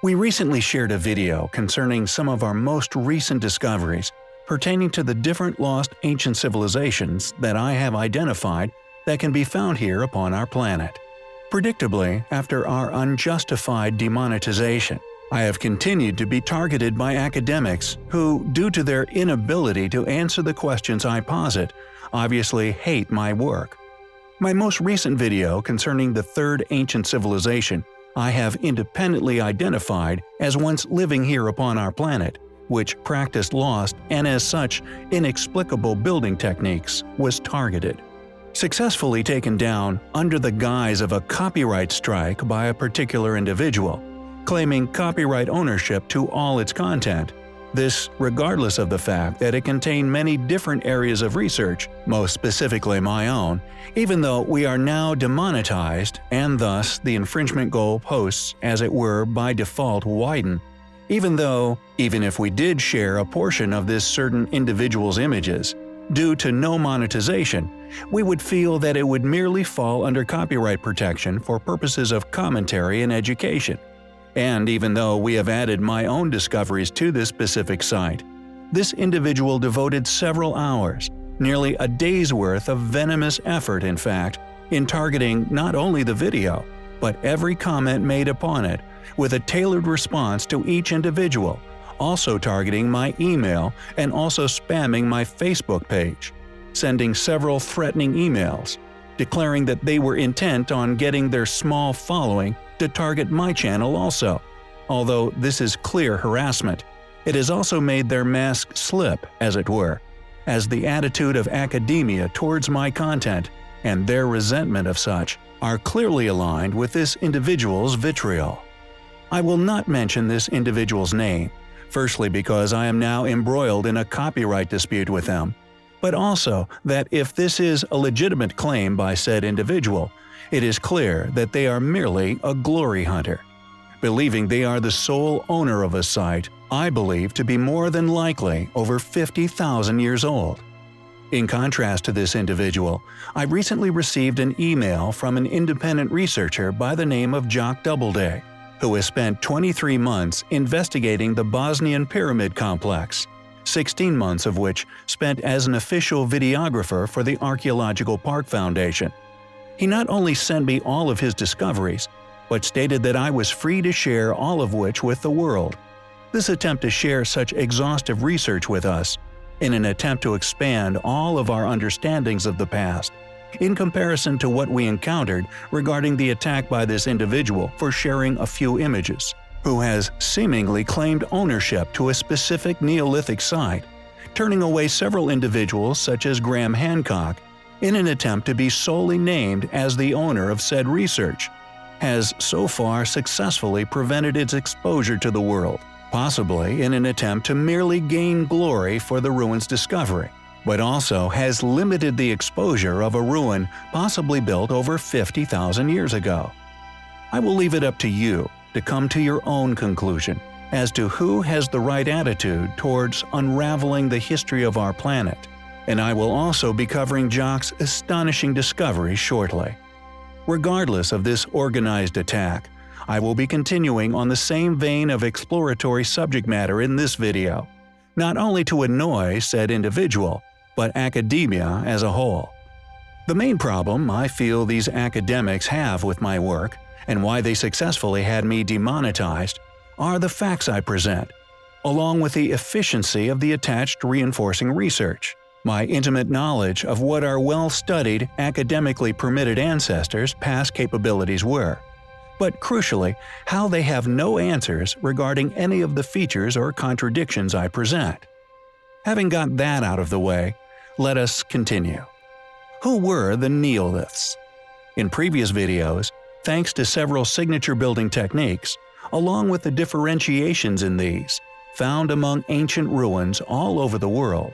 We recently shared a video concerning some of our most recent discoveries pertaining to the different lost ancient civilizations that I have identified that can be found here upon our planet. Predictably, after our unjustified demonetization, I have continued to be targeted by academics who, due to their inability to answer the questions I posit, obviously hate my work. My most recent video concerning the third ancient civilization I have independently identified as once living here upon our planet, which practiced lost and as such inexplicable building techniques, was targeted. Successfully taken down under the guise of a copyright strike by a particular individual, claiming copyright ownership to all its content, this regardless of the fact that it contained many different areas of research, most specifically my own, even though we are now demonetized and thus the infringement goalposts, as it were, by default widen, even if we did share a portion of this certain individual's images, due to no monetization, we would feel that it would merely fall under copyright protection for purposes of commentary and education. And even though we have added my own discoveries to this specific site, this individual devoted several hours, nearly a day's worth of venomous effort in fact, in targeting not only the video, but every comment made upon it, with a tailored response to each individual, also targeting my email and also spamming my Facebook page, sending several threatening emails, declaring that they were intent on getting their small following to target my channel also. Although this is clear harassment, it has also made their mask slip, as it were, as the attitude of academia towards my content and their resentment of such are clearly aligned with this individual's vitriol. I will not mention this individual's name, firstly because I am now embroiled in a copyright dispute with them, but also that if this is a legitimate claim by said individual, it is clear that they are merely a glory hunter. Believing they are the sole owner of a site I believe to be more than likely over 50,000 years old. In contrast to this individual, I recently received an email from an independent researcher by the name of Jock Doubleday, who has spent 23 months investigating the Bosnian Pyramid Complex, 16 months of which spent as an official videographer for the Archaeological Park Foundation. He not only sent me all of his discoveries, but stated that I was free to share all of which with the world. This attempt to share such exhaustive research with us, in an attempt to expand all of our understandings of the past, in comparison to what we encountered regarding the attack by this individual for sharing a few images, who has seemingly claimed ownership to a specific Neolithic site, turning away several individuals such as Graham Hancock, in an attempt to be solely named as the owner of said research, has so far successfully prevented its exposure to the world, possibly in an attempt to merely gain glory for the ruin's discovery, but also has limited the exposure of a ruin possibly built over 50,000 years ago. I will leave it up to you to come to your own conclusion as to who has the right attitude towards unraveling the history of our planet, and I will also be covering Jock's astonishing discovery shortly. Regardless of this organized attack, I will be continuing on the same vein of exploratory subject matter in this video, not only to annoy said individual, but academia as a whole. The main problem I feel these academics have with my work, and why they successfully had me demonetized, are the facts I present, along with the efficiency of the attached reinforcing research, my intimate knowledge of what our well-studied, academically permitted ancestors' past capabilities were, but crucially, how they have no answers regarding any of the features or contradictions I present. Having got that out of the way, let us continue. Who were the Neoliths? In previous videos, thanks to several signature building techniques, along with the differentiations in these, found among ancient ruins all over the world,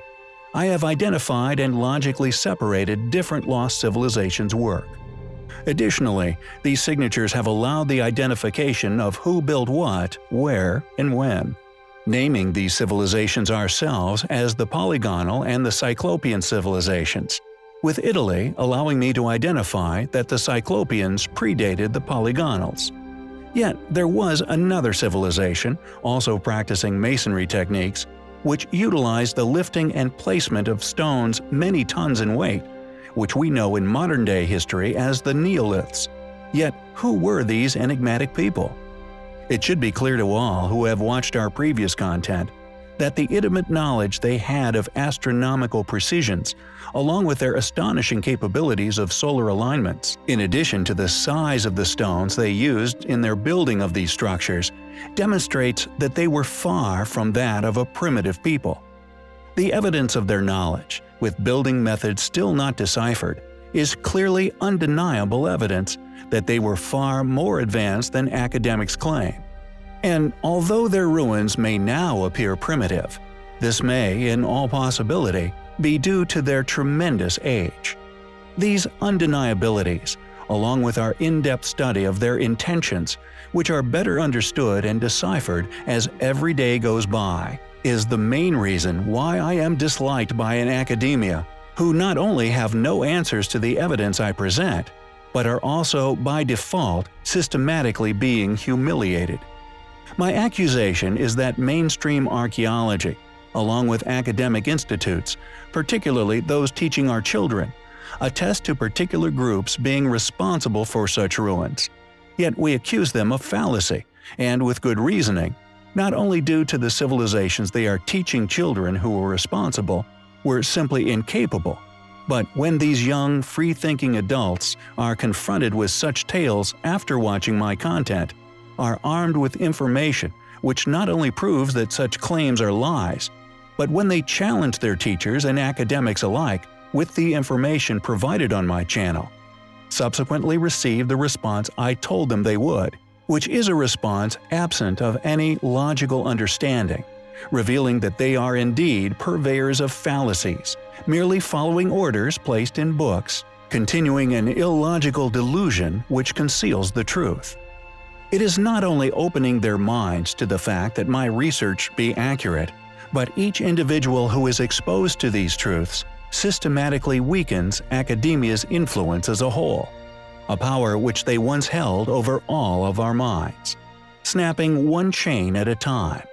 I have identified and logically separated different lost civilizations' work. Additionally, these signatures have allowed the identification of who built what, where, and when, naming these civilizations ourselves as the Polygonal and the Cyclopean civilizations, with Italy allowing me to identify that the Cyclopeans predated the Polygonals. Yet there was another civilization, also practicing masonry techniques, which utilized the lifting and placement of stones many tons in weight, which we know in modern-day history as the Neoliths. Yet, who were these enigmatic people? It should be clear to all who have watched our previous content that the intimate knowledge they had of astronomical precisions, along with their astonishing capabilities of solar alignments, in addition to the size of the stones they used in their building of these structures, demonstrates that they were far from that of a primitive people. The evidence of their knowledge, with building methods still not deciphered, is clearly undeniable evidence that they were far more advanced than academics claim. And although their ruins may now appear primitive, this may, in all possibility, be due to their tremendous age. These undeniabilities, along with our in-depth study of their intentions, which are better understood and deciphered as every day goes by, is the main reason why I am disliked by an academia who not only have no answers to the evidence I present, but are also, by default, systematically being humiliated. My accusation is that mainstream archaeology, along with academic institutes, particularly those teaching our children, attest to particular groups being responsible for such ruins. Yet we accuse them of fallacy, and with good reasoning, not only due to the civilizations they are teaching children who were responsible, were simply incapable, but when these young, free-thinking adults are confronted with such tales after watching my content, are armed with information which not only proves that such claims are lies, but when they challenge their teachers and academics alike with the information provided on my channel, subsequently receive the response I told them they would, which is a response absent of any logical understanding, revealing that they are indeed purveyors of fallacies, merely following orders placed in books, continuing an illogical delusion which conceals the truth. It is not only opening their minds to the fact that my research be accurate, but each individual who is exposed to these truths systematically weakens academia's influence as a whole, a power which they once held over all of our minds, snapping one chain at a time.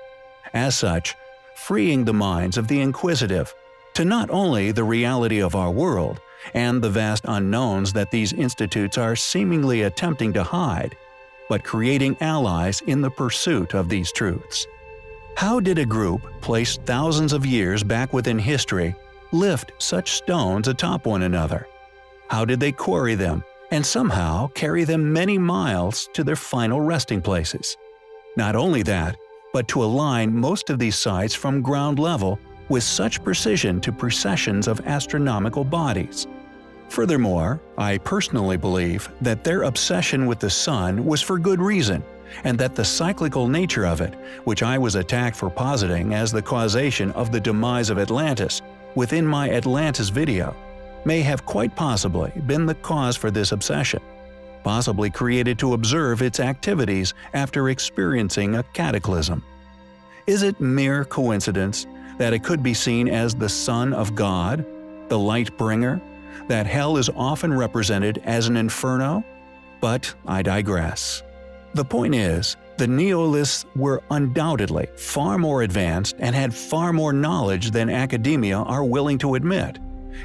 As such, freeing the minds of the inquisitive to not only the reality of our world and the vast unknowns that these institutes are seemingly attempting to hide, but creating allies in the pursuit of these truths. How did a group placed thousands of years back within history lift such stones atop one another? How did they quarry them and somehow carry them many miles to their final resting places? Not only that, but to align most of these sites from ground level with such precision to precessions of astronomical bodies. Furthermore, I personally believe that their obsession with the sun was for good reason, and that the cyclical nature of it, which I was attacked for positing as the causation of the demise of Atlantis within my Atlantis video, may have quite possibly been the cause for this obsession, possibly created to observe its activities after experiencing a cataclysm. Is it mere coincidence that it could be seen as the Son of God, the light bringer, that hell is often represented as an inferno? But I digress. The point is, the Neoliths were undoubtedly far more advanced and had far more knowledge than academia are willing to admit.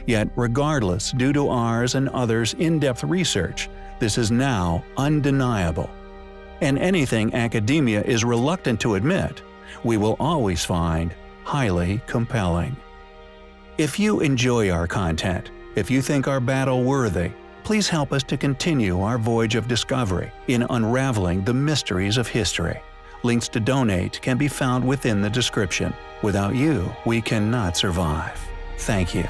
Yet regardless, due to ours and others' in-depth research, this is now undeniable. And anything academia is reluctant to admit, we will always find highly compelling. If you enjoy our content, if you think our battle worthy, please help us to continue our voyage of discovery in unraveling the mysteries of history. Links to donate can be found within the description. Without you, we cannot survive. Thank you.